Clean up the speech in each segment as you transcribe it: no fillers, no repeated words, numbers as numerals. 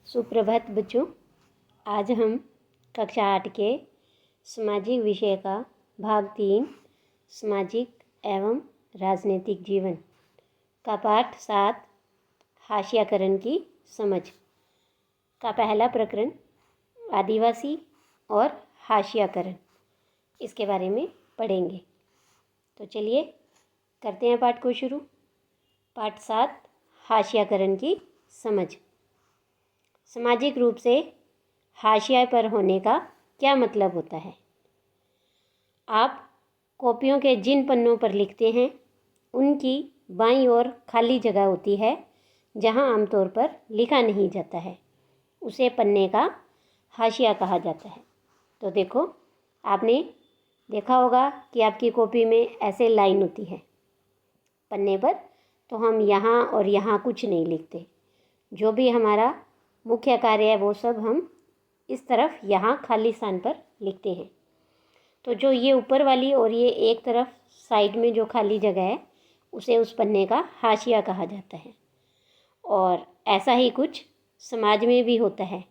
सुप्रभात बच्चों। आज हम कक्षा 8 के सामाजिक विषय का भाग 3 सामाजिक एवं राजनीतिक जीवन का पाठ 7 हाशियाकरण की समझ का पहला प्रकरण आदिवासी और हाशियाकरण, इसके बारे में पढ़ेंगे। तो चलिए करते हैं पाठ को शुरू। पाठ 7 हाशियाकरण की समझ। सामाजिक रूप से हाशिया पर होने का क्या मतलब होता है? आप कॉपियों के जिन पन्नों पर लिखते हैं उनकी बाईं ओर खाली जगह होती है जहां आमतौर पर लिखा नहीं जाता है, उसे पन्ने का हाशिया कहा जाता है। तो देखो, आपने देखा होगा कि आपकी कॉपी में ऐसे लाइन होती है पन्ने पर, तो हम यहाँ और यहाँ कुछ नहीं लिखते। जो भी हमारा मुख्य कार्य है वो सब हम इस तरफ यहाँ खाली स्थान पर लिखते हैं। तो जो ये ऊपर वाली और ये एक तरफ साइड में जो खाली जगह है उसे उस पन्ने का हाशिया कहा जाता है। और ऐसा ही कुछ समाज में भी होता है।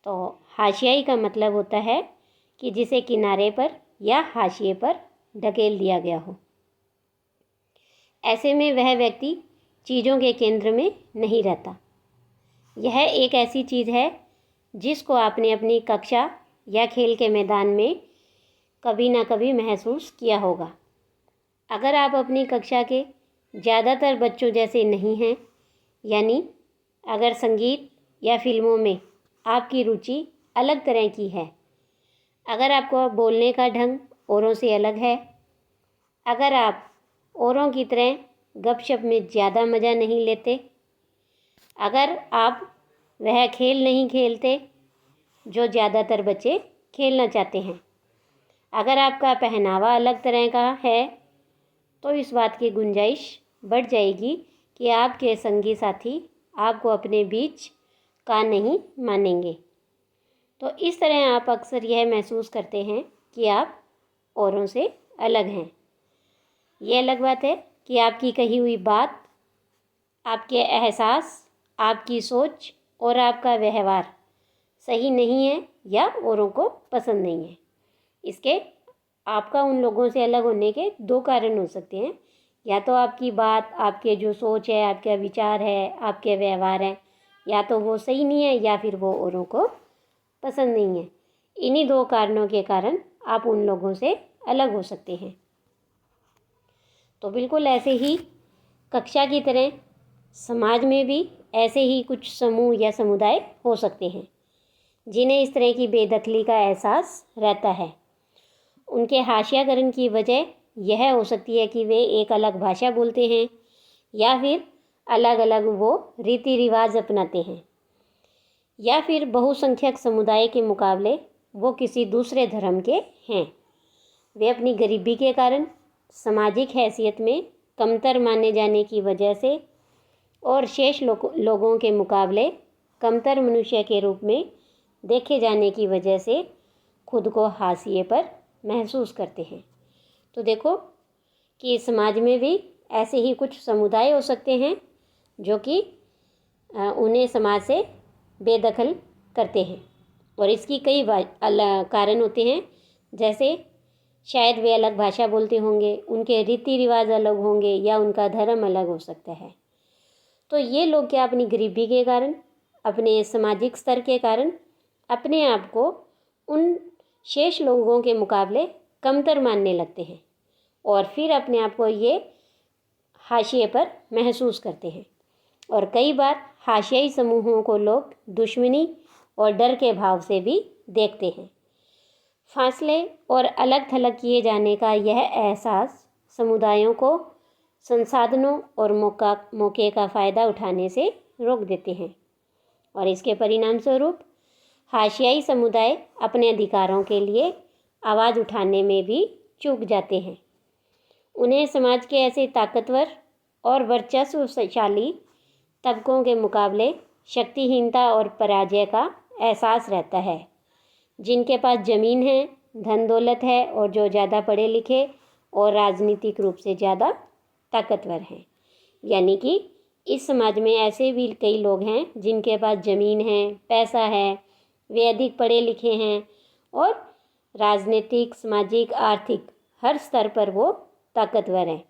तो हाशियाई का मतलब होता है कि जिसे किनारे पर या हाशिए पर ढकेल दिया गया हो। ऐसे में वह व्यक्ति चीज़ों के केंद्र में नहीं रहता। यह एक ऐसी चीज़ है जिसको आपने अपनी कक्षा या खेल के मैदान में कभी ना कभी महसूस किया होगा। अगर आप अपनी कक्षा के ज़्यादातर बच्चों जैसे नहीं हैं, यानी अगर संगीत या फिल्मों में आपकी रुचि अलग तरह की है, अगर आपको बोलने का ढंग औरों से अलग है, अगर आप औरों की तरह गपशप में ज़्यादा मज़ा नहीं लेते, अगर आप वह खेल नहीं खेलते जो ज़्यादातर बच्चे खेलना चाहते हैं, अगर आपका पहनावा अलग तरह का है, तो इस बात की गुंजाइश बढ़ जाएगी कि आपके संगी साथी आपको अपने बीच का नहीं मानेंगे। तो इस तरह आप अक्सर यह महसूस करते हैं कि आप औरों से अलग हैं। ये अलग बात है कि आपकी कही हुई बात, आपके एहसास, आपकी सोच और आपका व्यवहार सही नहीं है या औरों को पसंद नहीं है। इसके आपका उन लोगों से अलग होने के दो कारण हो सकते हैं। या तो आपकी बात, आपके जो सोच है, आपका विचार है, आपके व्यवहार है, या तो वो सही नहीं है या फिर वो औरों को पसंद नहीं है। इन्हीं दो कारणों के कारण आप उन लोगों से अलग हो सकते हैं। तो बिल्कुल ऐसे ही कक्षा की तरह समाज में भी ऐसे ही कुछ समूह या समुदाय हो सकते हैं जिन्हें इस तरह की बेदखली का एहसास रहता है। उनके हाशियाकरण की वजह यह हो सकती है कि वे एक अलग भाषा बोलते हैं या फिर अलग अलग वो रीति रिवाज अपनाते हैं, या फिर बहुसंख्यक समुदाय के मुकाबले वो किसी दूसरे धर्म के हैं। वे अपनी गरीबी के कारण, सामाजिक हैसियत में कमतर माने जाने की वजह से और शेष लोगों के मुकाबले कमतर मनुष्य के रूप में देखे जाने की वजह से खुद को हाशिए पर महसूस करते हैं। तो देखो कि समाज में भी ऐसे ही कुछ समुदाय हो सकते हैं जो कि उन्हें समाज से बेदखल करते हैं। और इसकी कई कारण होते हैं, जैसे शायद वे अलग भाषा बोलते होंगे, उनके रीति रिवाज अलग होंगे या उनका धर्म अलग हो सकता है। तो ये लोग क्या अपनी गरीबी के कारण, अपने सामाजिक स्तर के कारण अपने आप को उन शेष लोगों के मुकाबले कमतर मानने लगते हैं और फिर अपने आप को ये हाशिए पर महसूस करते हैं। और कई बार हाशियाई समूहों को लोग दुश्मनी और डर के भाव से भी देखते हैं। फासले और अलग थलग किए जाने का यह एहसास समुदायों को संसाधनों और मौके का फ़ायदा उठाने से रोक देते हैं और इसके परिणाम स्वरूप हाशियाई समुदाय अपने अधिकारों के लिए आवाज़ उठाने में भी चूक जाते हैं। उन्हें समाज के ऐसे ताकतवर और वर्चस्वशाली तबकों के मुकाबले शक्तिहीनता और पराजय का एहसास रहता है, जिनके पास ज़मीन है, धन दौलत है और जो ज़्यादा पढ़े लिखे और राजनीतिक रूप से ज़्यादा ताकतवर हैं। यानी कि इस समाज में ऐसे भी कई लोग हैं जिनके पास ज़मीन है, पैसा है, वे अधिक पढ़े लिखे हैं और राजनीतिक, सामाजिक, आर्थिक हर स्तर पर वो ताकतवर हैं।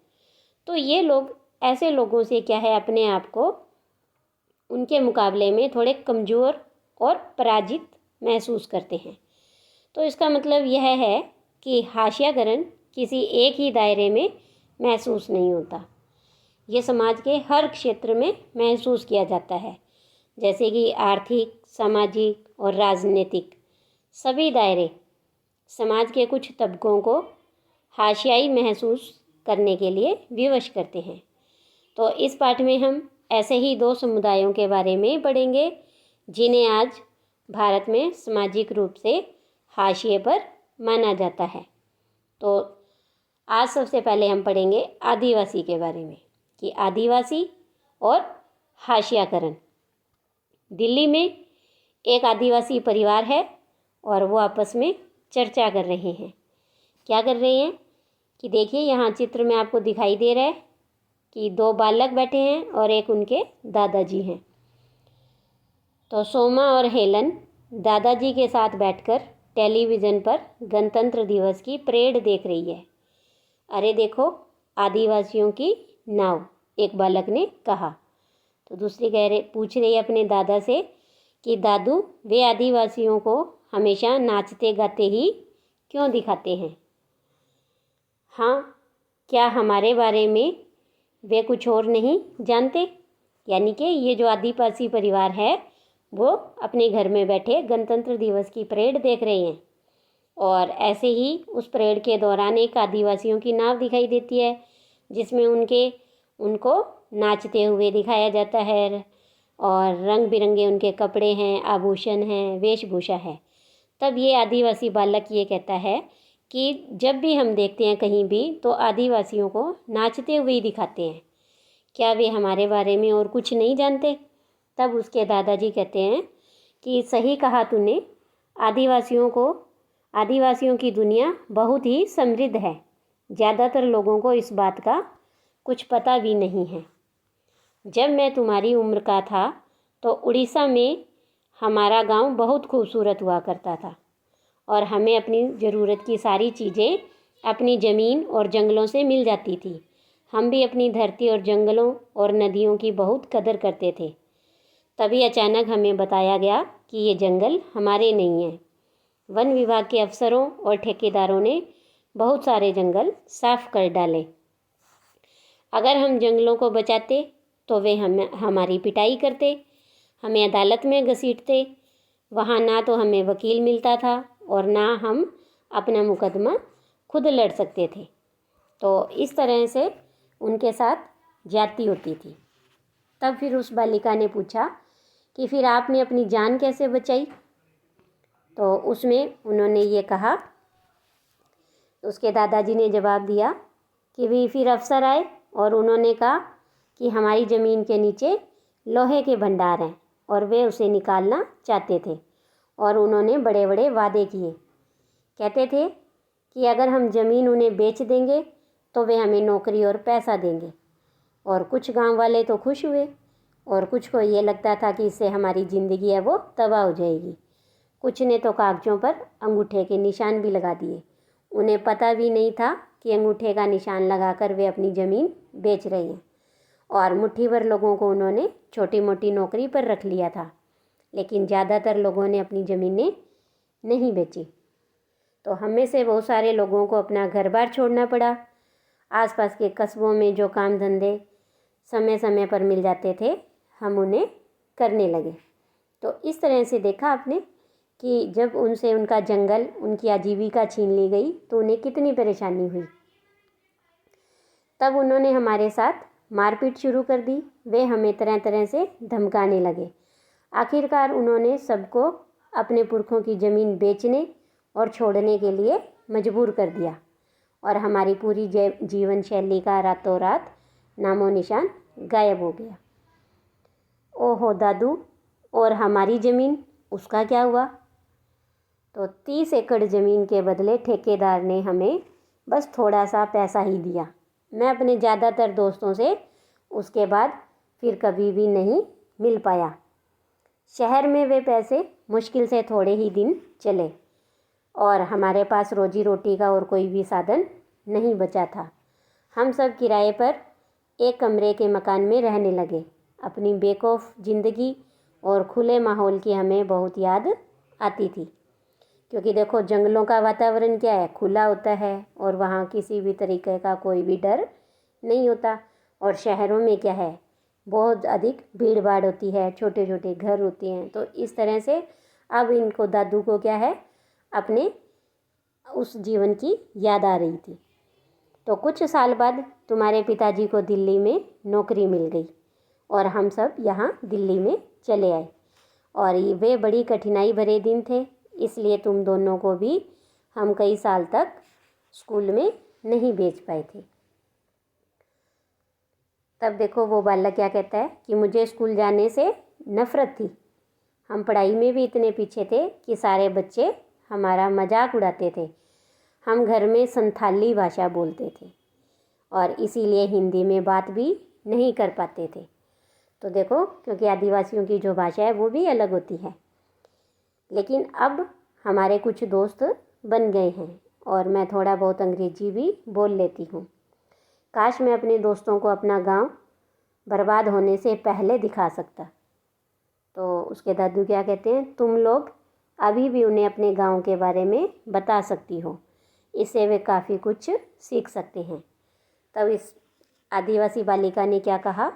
तो ये लोग ऐसे लोगों से क्या है, अपने आप को उनके मुकाबले में थोड़े कमज़ोर और पराजित महसूस करते हैं। तो इसका मतलब यह है कि हाशियाकरण किसी एक ही दायरे में महसूस नहीं होता, ये समाज के हर क्षेत्र में महसूस किया जाता है, जैसे कि आर्थिक, सामाजिक और राजनीतिक सभी दायरे समाज के कुछ तबकों को हाशियाई महसूस करने के लिए विवश करते हैं। तो इस पाठ में हम ऐसे ही दो समुदायों के बारे में पढ़ेंगे जिन्हें आज भारत में सामाजिक रूप से हाशिए पर माना जाता है। तो आज सबसे पहले हम पढ़ेंगे आदिवासी के बारे में कि आदिवासी और हाशियाकरण। दिल्ली में एक आदिवासी परिवार है और वो आपस में चर्चा कर रहे हैं। क्या कर रहे हैं कि देखिए, यहाँ चित्र में आपको दिखाई दे रहा है कि दो बालक बैठे हैं और एक उनके दादाजी हैं। तो सोमा और हेलन दादाजी के साथ बैठकर टेलीविज़न पर गणतंत्र दिवस की परेड देख रही है। अरे देखो, आदिवासियों की नाव, एक बालक ने कहा। तो दूसरी पूछ रही है अपने दादा से कि दादू, वे आदिवासियों को हमेशा नाचते गाते ही क्यों दिखाते हैं? हाँ, क्या हमारे बारे में वे कुछ और नहीं जानते? यानी कि ये जो आदिवासी परिवार है वो अपने घर में बैठे गणतंत्र दिवस की परेड देख रहे हैं और ऐसे ही उस परेड के दौरान एक आदिवासियों की नाव दिखाई देती है जिसमें उनको नाचते हुए दिखाया जाता है और रंग बिरंगे उनके कपड़े हैं, आभूषण हैं, वेशभूषा है। तब ये आदिवासी बालक ये कहता है कि जब भी हम देखते हैं कहीं भी तो आदिवासियों को नाचते हुए ही दिखाते हैं, क्या वे हमारे बारे में और कुछ नहीं जानते? तब उसके दादाजी कहते हैं कि सही कहा तूने, आदिवासियों की दुनिया बहुत ही समृद्ध है। ज़्यादातर लोगों को इस बात का कुछ पता भी नहीं है। जब मैं तुम्हारी उम्र का था तो उड़ीसा में हमारा गांव बहुत खूबसूरत हुआ करता था और हमें अपनी ज़रूरत की सारी चीज़ें अपनी ज़मीन और जंगलों से मिल जाती थी। हम भी अपनी धरती और जंगलों और नदियों की बहुत कदर करते थे। तभी अचानक हमें बताया गया कि ये जंगल हमारे नहीं हैं। वन विभाग के अफसरों और ठेकेदारों ने बहुत सारे जंगल साफ कर डाले। अगर हम जंगलों को बचाते तो वे हमारी पिटाई करते, हमें अदालत में घसीटते। वहाँ ना तो हमें वकील मिलता था और ना हम अपना मुकदमा खुद लड़ सकते थे। तो इस तरह से उनके साथ ज्यादती होती थी। तब फिर उस बालिका ने पूछा कि फिर आपने अपनी जान कैसे बचाई? तो उसमें उन्होंने ये कहा, उसके दादाजी ने जवाब दिया कि भी फिर अफसर आए और उन्होंने कहा कि हमारी ज़मीन के नीचे लोहे के भंडार हैं और वे उसे निकालना चाहते थे और उन्होंने बड़े बड़े वादे किए। कहते थे कि अगर हम ज़मीन उन्हें बेच देंगे तो वे हमें नौकरी और पैसा देंगे। और कुछ गांव वाले तो खुश हुए और कुछ को ये लगता था कि इससे हमारी ज़िंदगी है वो तबाह हो जाएगी। कुछ ने तो कागज़ों पर अंगूठे के निशान भी लगा दिए। उन्हें पता भी नहीं था कि अंगूठे का निशान लगाकर वे अपनी ज़मीन बेच रहे हैं। और मुट्ठी भर लोगों को उन्होंने छोटी मोटी नौकरी पर रख लिया था, लेकिन ज़्यादातर लोगों ने अपनी ज़मीनें नहीं बेची। तो हम में से बहुत सारे लोगों को अपना घर बार छोड़ना पड़ा। आसपास के कस्बों में जो काम धंधे समय समय पर मिल जाते थे, हम उन्हें करने लगे। तो इस तरह से देखा आपने कि जब उनसे उनका जंगल, उनकी आजीविका छीन ली गई तो उन्हें कितनी परेशानी हुई। तब उन्होंने हमारे साथ मारपीट शुरू कर दी। वे हमें तरह तरह से धमकाने लगे। आखिरकार उन्होंने सबको अपने पुरखों की ज़मीन बेचने और छोड़ने के लिए मजबूर कर दिया और हमारी पूरी जीवन शैली का रातों रात नामो निशान गायब हो गया। ओहो दादू, और हमारी ज़मीन, उसका क्या हुआ? तो 30 एकड़ ज़मीन के बदले ठेकेदार ने हमें बस थोड़ा सा पैसा ही दिया। मैं अपने ज़्यादातर दोस्तों से उसके बाद फिर कभी भी नहीं मिल पाया। शहर में वे पैसे मुश्किल से थोड़े ही दिन चले और हमारे पास रोजी रोटी का और कोई भी साधन नहीं बचा था। हम सब किराए पर एक कमरे के मकान में रहने लगे। अपनी बेखौफ ज़िंदगी और खुले माहौल की हमें बहुत याद आती थी, क्योंकि देखो जंगलों का वातावरण क्या है, खुला होता है और वहाँ किसी भी तरीके का कोई भी डर नहीं होता। और शहरों में क्या है, बहुत अधिक भीड़ भाड़ होती है, छोटे छोटे घर होते हैं। तो इस तरह से अब इनको दादू को क्या है, अपने उस जीवन की याद आ रही थी। तो कुछ साल बाद तुम्हारे पिताजी को दिल्ली में नौकरी मिल गई और हम सब यहाँ दिल्ली में चले आए। और वे बड़ी कठिनाई भरे दिन थे, इसलिए तुम दोनों को भी हम कई साल तक स्कूल में नहीं भेज पाए थे। तब देखो वो बालक क्या कहता है कि मुझे स्कूल जाने से नफ़रत थी। हम पढ़ाई में भी इतने पीछे थे कि सारे बच्चे हमारा मजाक उड़ाते थे। हम घर में संथाली भाषा बोलते थे और इसीलिए हिंदी में बात भी नहीं कर पाते थे। तो देखो, क्योंकि आदिवासियों की जो भाषा है वो भी अलग होती है। लेकिन अब हमारे कुछ दोस्त बन गए हैं और मैं थोड़ा बहुत अंग्रेजी भी बोल लेती हूँ। काश मैं अपने दोस्तों को अपना गांव बर्बाद होने से पहले दिखा सकता। तो उसके दादू क्या कहते हैं, तुम लोग अभी भी उन्हें अपने गांव के बारे में बता सकती हो, इससे वे काफ़ी कुछ सीख सकते हैं। तब इस आदिवासी बालिका ने क्या कहा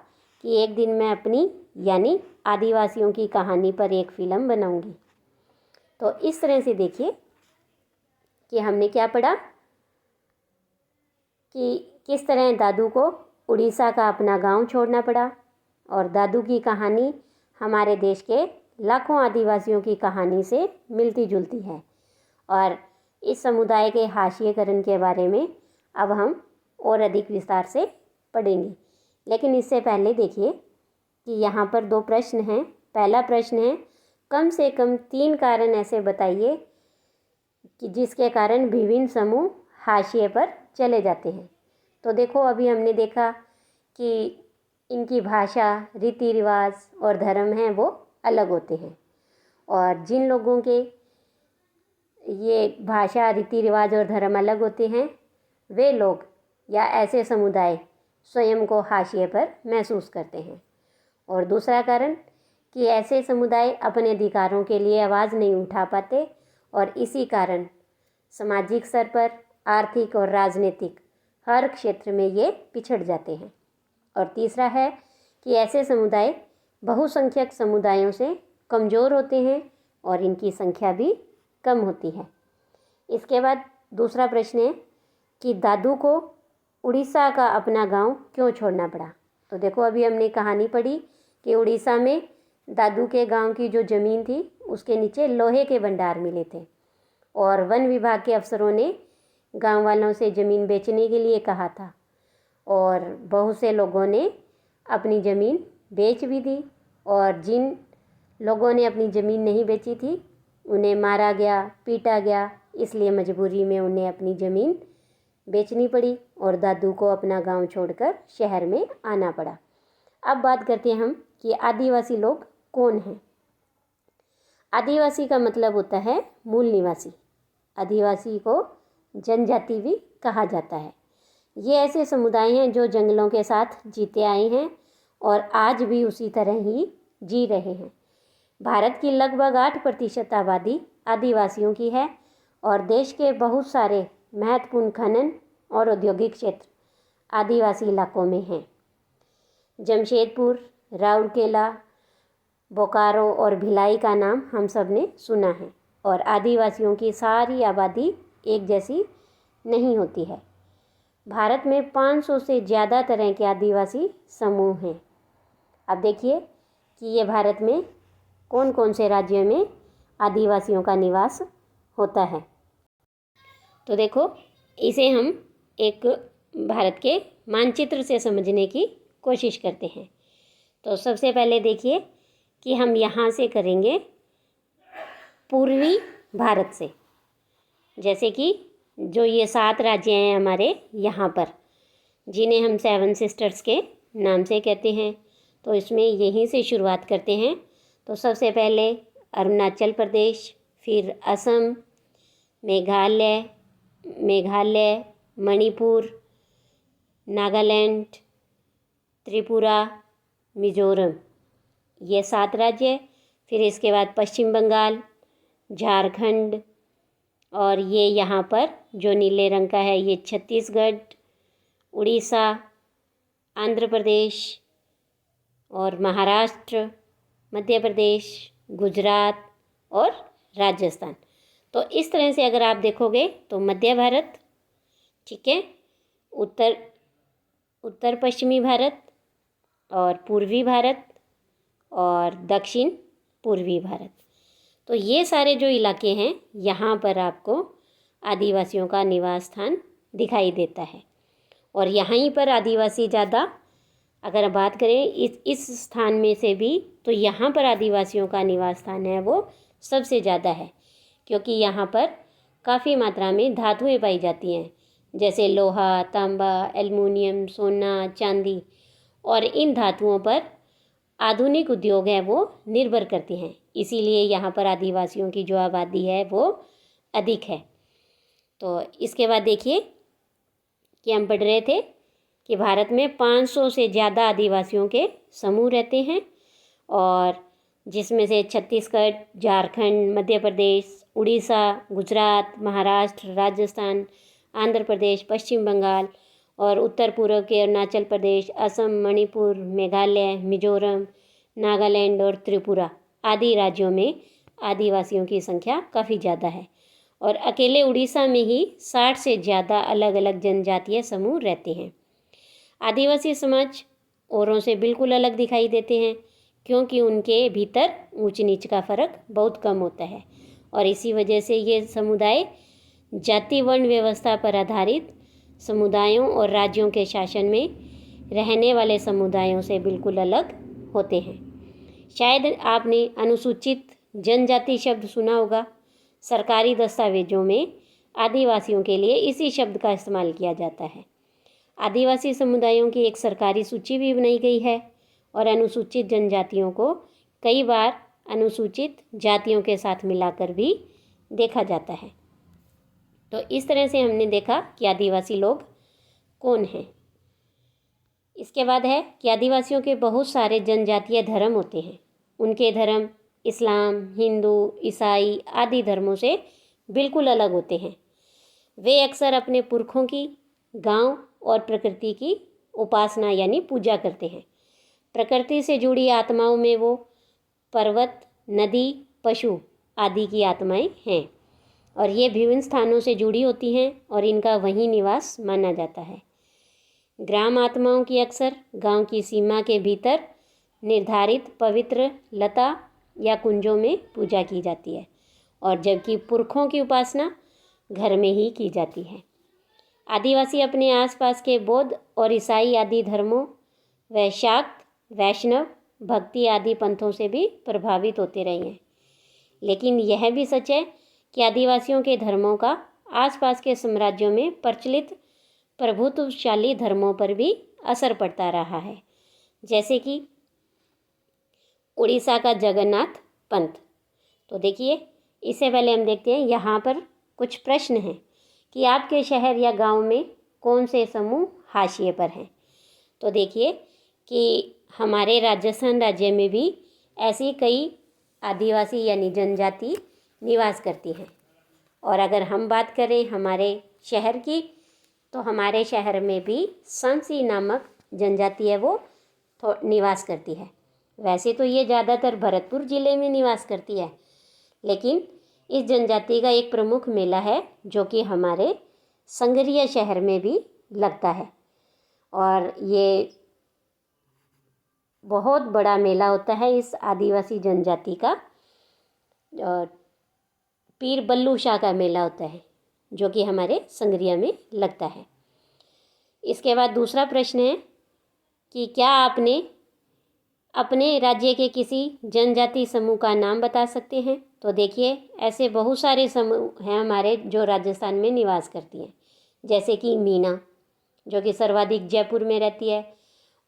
कि एक दिन मैं अपनी यानी आदिवासियों की कहानी पर एक फ़िल्म बनाऊंगी। तो इस तरह से देखिए कि हमने क्या पढ़ा कि किस तरह दादू को उड़ीसा का अपना गांव छोड़ना पड़ा, और दादू की कहानी हमारे देश के लाखों आदिवासियों की कहानी से मिलती जुलती है। और इस समुदाय के हाशिएकरण के बारे में अब हम और अधिक विस्तार से पढ़ेंगे। लेकिन इससे पहले देखिए कि यहाँ पर 2 प्रश्न हैं। पहला प्रश्न है, कम से कम 3 कारण ऐसे बताइए कि जिसके कारण विभिन्न समूह हाशिए पर चले जाते हैं। तो देखो अभी हमने देखा कि इनकी भाषा, रीति रिवाज और धर्म हैं वो अलग होते हैं, और जिन लोगों के ये भाषा, रीति रिवाज और धर्म अलग होते हैं वे लोग या ऐसे समुदाय स्वयं को हाशिए पर महसूस करते हैं। और दूसरा कारण कि ऐसे समुदाय अपने अधिकारों के लिए आवाज़ नहीं उठा पाते और इसी कारण सामाजिक स्तर पर, आर्थिक और राजनीतिक हर क्षेत्र में ये पिछड़ जाते हैं। और तीसरा है कि ऐसे समुदाय बहुसंख्यक समुदायों से कमज़ोर होते हैं और इनकी संख्या भी कम होती है। इसके बाद दूसरा प्रश्न है कि दादू को उड़ीसा का अपना गांव क्यों छोड़ना पड़ा। तो देखो अभी हमने कहानी पढ़ी कि उड़ीसा में दादू के गांव की जो ज़मीन थी उसके नीचे लोहे के भंडार मिले थे और वन विभाग के अफसरों ने गांव वालों से ज़मीन बेचने के लिए कहा था, और बहुत से लोगों ने अपनी ज़मीन बेच भी दी, और जिन लोगों ने अपनी ज़मीन नहीं बेची थी उन्हें मारा गया, पीटा गया। इसलिए मजबूरी में उन्हें अपनी ज़मीन बेचनी पड़ी और दादू को अपना गांव छोड़कर शहर में आना पड़ा। अब बात करते हैं हम कि आदिवासी लोग कौन हैं। आदिवासी का मतलब होता है मूल निवासी। आदिवासी को जनजाति भी कहा जाता है। ये ऐसे समुदाय हैं जो जंगलों के साथ जीते आए हैं और आज भी उसी तरह ही जी रहे हैं। भारत की लगभग 8% आबादी आदिवासियों की है और देश के बहुत सारे महत्वपूर्ण खनन और औद्योगिक क्षेत्र आदिवासी इलाकों में हैं। जमशेदपुर, राउरकेला, बोकारो और भिलाई का नाम हम सब ने सुना है। और आदिवासियों की सारी आबादी एक जैसी नहीं होती है। भारत में 500 से ज़्यादा तरह के आदिवासी समूह हैं। अब देखिए कि ये भारत में कौन कौन से राज्यों में आदिवासियों का निवास होता है। तो देखो इसे हम एक भारत के मानचित्र से समझने की कोशिश करते हैं। तो सबसे पहले देखिए कि हम यहाँ से करेंगे पूर्वी भारत से, जैसे कि जो ये 7 राज्य हैं हमारे यहाँ पर, जिन्हें हम 7 सिस्टर्स के नाम से कहते हैं। तो इसमें यहीं से शुरुआत करते हैं। तो सबसे पहले अरुणाचल प्रदेश, फिर असम, मेघालय, मणिपुर, नागालैंड, त्रिपुरा, मिज़ोरम, ये 7 राज्य। फिर इसके बाद पश्चिम बंगाल, झारखंड, और ये यहाँ पर जो नीले रंग का है ये छत्तीसगढ़, उड़ीसा, आंध्र प्रदेश और महाराष्ट्र, मध्य प्रदेश, गुजरात और राजस्थान। तो इस तरह से अगर आप देखोगे तो मध्य भारत, ठीक है, उत्तर पश्चिमी भारत और पूर्वी भारत और दक्षिण पूर्वी भारत, तो ये सारे जो इलाके हैं यहाँ पर आपको आदिवासियों का निवास स्थान दिखाई देता है। और यहीं पर आदिवासी ज़्यादा, अगर बात करें इस स्थान में से भी, तो यहाँ पर आदिवासियों का निवास स्थान है वो सबसे ज़्यादा है, क्योंकि यहाँ पर काफ़ी मात्रा में धातुएं पाई जाती हैं, जैसे लोहा, तांबा, एल्युमिनियम, सोना, चांदी, और इन धातुओं पर आधुनिक उद्योग है वो निर्भर करते हैं। इसीलिए यहाँ पर आदिवासियों की जो आबादी है वो अधिक है। तो इसके बाद देखिए कि हम पढ़ रहे थे कि भारत में 500 से ज़्यादा आदिवासियों के समूह रहते हैं, और जिसमें से छत्तीसगढ़, झारखंड, मध्य प्रदेश, उड़ीसा, गुजरात, महाराष्ट्र, राजस्थान, आंध्र प्रदेश, पश्चिम बंगाल और उत्तर पूर्व के अरुणाचल प्रदेश, असम, मणिपुर, मेघालय, मिजोरम, नागालैंड और त्रिपुरा आदि राज्यों में आदिवासियों की संख्या काफ़ी ज़्यादा है। और अकेले उड़ीसा में ही 60 से ज़्यादा अलग अलग जनजातीय समूह रहते हैं। आदिवासी समाज औरों से बिल्कुल अलग दिखाई देते हैं, क्योंकि उनके भीतर ऊंच नीच का फ़र्क बहुत कम होता है, और इसी वजह से ये समुदाय जाति वर्ण व्यवस्था पर आधारित समुदायों और राज्यों के शासन में रहने वाले समुदायों से बिल्कुल अलग होते हैं। शायद आपने अनुसूचित जनजाति शब्द सुना होगा। सरकारी दस्तावेजों में आदिवासियों के लिए इसी शब्द का इस्तेमाल किया जाता है। आदिवासी समुदायों की एक सरकारी सूची भी बनाई गई है, और अनुसूचित जनजातियों को कई बार अनुसूचित जातियों के साथ मिलाकर भी देखा जाता है। तो इस तरह से हमने देखा कि आदिवासी लोग कौन हैं। इसके बाद है कि आदिवासियों के बहुत सारे जनजातीय धर्म होते हैं। उनके धर्म इस्लाम, हिंदू, ईसाई आदि धर्मों से बिल्कुल अलग होते हैं। वे अक्सर अपने पुरखों की, गांव और प्रकृति की उपासना यानी पूजा करते हैं। प्रकृति से जुड़ी आत्माओं में वो पर्वत, नदी, पशु आदि की आत्माएं हैं, और ये विभिन्न स्थानों से जुड़ी होती हैं और इनका वहीं निवास माना जाता है। ग्राम आत्माओं की अक्सर गांव की सीमा के भीतर निर्धारित पवित्र लता या कुंजों में पूजा की जाती है, और जबकि पुरखों की उपासना घर में ही की जाती है। आदिवासी अपने आसपास के बौद्ध और ईसाई आदि धर्मों व शाक्त, वैष्णव, भक्ति आदि पंथों से भी प्रभावित होते रहे हैं। लेकिन यह भी सच है कि आदिवासियों के धर्मों का आसपास के साम्राज्यों में प्रचलित प्रभुत्वशाली धर्मों पर भी असर पड़ता रहा है, जैसे कि उड़ीसा का जगन्नाथ पंथ। तो देखिए, इससे पहले हम देखते हैं यहाँ पर कुछ प्रश्न हैं कि आपके शहर या गांव में कौन से समूह हाशिए पर हैं। तो देखिए कि हमारे राजस्थान राज्य में भी ऐसी कई आदिवासी यानी जनजाति निवास करती हैं। और अगर हम बात करें हमारे शहर की, तो हमारे शहर में भी संसी नामक जनजाति है वो निवास करती है। वैसे तो ये ज़्यादातर भरतपुर ज़िले में निवास करती है, लेकिन इस जनजाति का एक प्रमुख मेला है जो कि हमारे संगरिया शहर में भी लगता है, और ये बहुत बड़ा मेला होता है इस आदिवासी जनजाति का। और पीर बल्लू शाह का मेला होता है जो कि हमारे संगरिया में लगता है। इसके बाद दूसरा प्रश्न है कि क्या आपने अपने राज्य के किसी जनजाति समूह का नाम बता सकते हैं। तो देखिए, ऐसे बहुत सारे समूह हैं हमारे जो राजस्थान में निवास करती हैं, जैसे कि मीणा जो कि सर्वाधिक जयपुर में रहती है,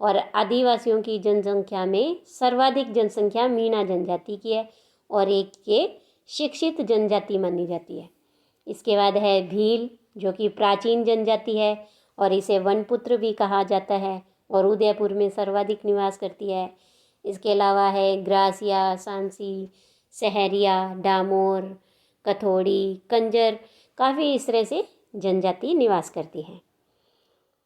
और आदिवासियों की जनसंख्या में सर्वाधिक जनसंख्या मीणा जनजाति की है और एक ये शिक्षित जनजाति मानी जाती है। इसके बाद है भील, जो कि प्राचीन जनजाति है और इसे वनपुत्र भी कहा जाता है और उदयपुर में सर्वाधिक निवास करती है। इसके अलावा है ग्रासिया, सांसी, सहरिया, डामोर, कथोड़ी, कंजर, काफ़ी इस तरह से जनजाति निवास करती है।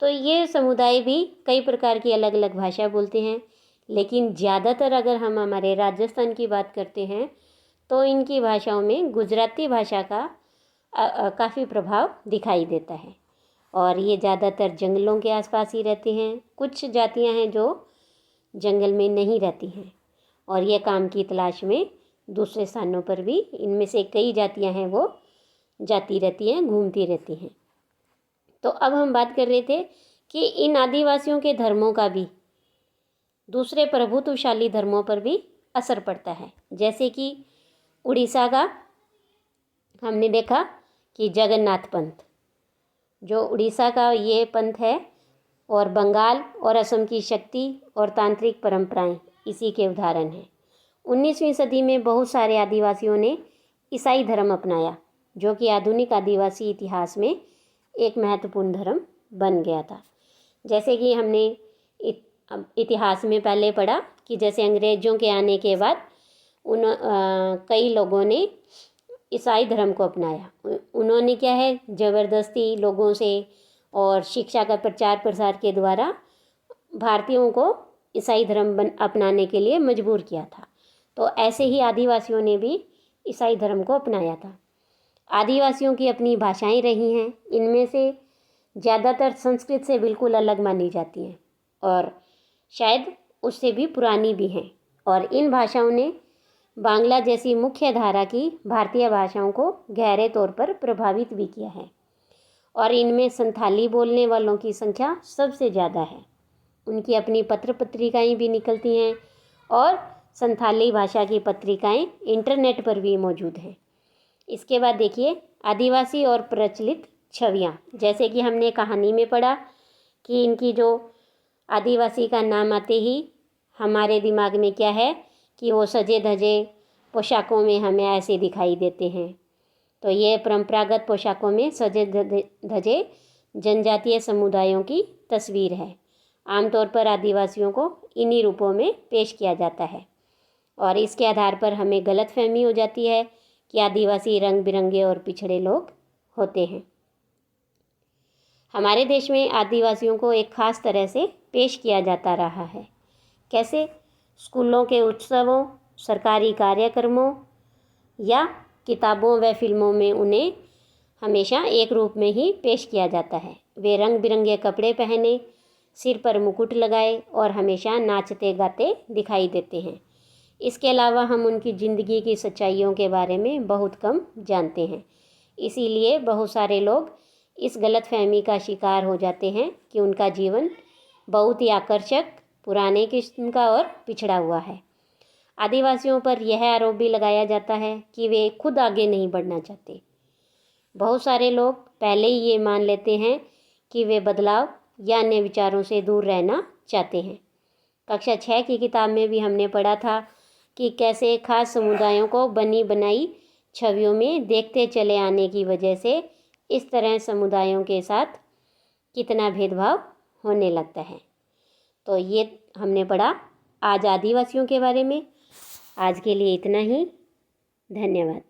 तो ये समुदाय भी कई प्रकार की अलग अलग भाषा बोलते हैं, लेकिन ज़्यादातर अगर हम हमारे राजस्थान की बात करते हैं तो इनकी भाषाओं में गुजराती भाषा का काफ़ी प्रभाव दिखाई देता है और ये ज़्यादातर जंगलों के आसपास ही रहते हैं। कुछ जातियां हैं जो जंगल में नहीं रहती हैं और ये काम की तलाश में दूसरे स्थानों पर भी, इनमें से कई जातियां हैं वो जाती रहती हैं, घूमती रहती हैं। तो अब हम बात कर रहे थे कि इन आदिवासियों के धर्मों का भी दूसरे प्रभुत्वशाली धर्मों पर भी असर पड़ता है। जैसे कि उड़ीसा का हमने देखा कि जगन्नाथ पंथ, जो उड़ीसा का ये पंथ है, और बंगाल और असम की शक्ति और तांत्रिक परंपराएं इसी के उदाहरण हैं। 19वीं सदी में बहुत सारे आदिवासियों ने ईसाई धर्म अपनाया, जो कि आधुनिक आदिवासी इतिहास में एक महत्वपूर्ण धर्म बन गया था। जैसे कि हमने इतिहास में पहले पढ़ा कि जैसे अंग्रेज़ों के आने के बाद कई लोगों ने ईसाई धर्म को अपनाया। उन्होंने क्या है, ज़बरदस्ती लोगों से और शिक्षा का प्रचार प्रसार के द्वारा भारतीयों को ईसाई धर्म अपनाने के लिए मजबूर किया था। तो ऐसे ही आदिवासियों ने भी ईसाई धर्म को अपनाया था। आदिवासियों की अपनी भाषाएं रही हैं, इनमें से ज़्यादातर संस्कृत से बिल्कुल अलग मानी जाती हैं और शायद उससे भी पुरानी भी हैं। और इन भाषाओं ने बांग्ला जैसी मुख्य धारा की भारतीय भाषाओं को गहरे तौर पर प्रभावित भी किया है और इनमें संथाली बोलने वालों की संख्या सबसे ज़्यादा है। उनकी अपनी पत्र पत्रिकाएँ भी निकलती हैं और संथाली भाषा की पत्रिकाएँ इंटरनेट पर भी मौजूद हैं। इसके बाद देखिए आदिवासी और प्रचलित छवियाँ, जैसे कि हमने कहानी में पढ़ा कि इनकी जो आदिवासी का नाम आते ही हमारे दिमाग में क्या है कि वो सजे धजे पोशाकों में हमें ऐसे दिखाई देते हैं। तो ये परंपरागत पोशाकों में सजे धजे जनजातीय समुदायों की तस्वीर है। आमतौर पर आदिवासियों को इन्हीं रूपों में पेश किया जाता है और इसके आधार पर हमें गलतफहमी हो जाती है कि आदिवासी रंग बिरंगे और पिछड़े लोग होते हैं। हमारे देश में आदिवासियों को एक खास तरह से पेश किया जाता रहा है। कैसे? स्कूलों के उत्सवों, सरकारी कार्यक्रमों या किताबों व फिल्मों में उन्हें हमेशा एक रूप में ही पेश किया जाता है। वे रंग बिरंगे कपड़े पहने, सिर पर मुकुट लगाए और हमेशा नाचते गाते दिखाई देते हैं। इसके अलावा हम उनकी ज़िंदगी की सच्चाइयों के बारे में बहुत कम जानते हैं। इसीलिए बहुत सारे लोग इस गलतफहमी का शिकार हो जाते हैं कि उनका जीवन बहुत ही आकर्षक, पुराने किस्म का और पिछड़ा हुआ है। आदिवासियों पर यह आरोप भी लगाया जाता है कि वे खुद आगे नहीं बढ़ना चाहते। बहुत सारे लोग पहले ही ये मान लेते हैं कि वे बदलाव या अन्य विचारों से दूर रहना चाहते हैं। कक्षा 6 की किताब में भी हमने पढ़ा था कि कैसे खास समुदायों को बनी बनाई छवियों में देखते चले आने की वजह से इस तरह समुदायों के साथ कितना भेदभाव होने लगता है। तो ये हमने पढ़ा आज आदिवासियों के बारे में। आज के लिए इतना ही। धन्यवाद।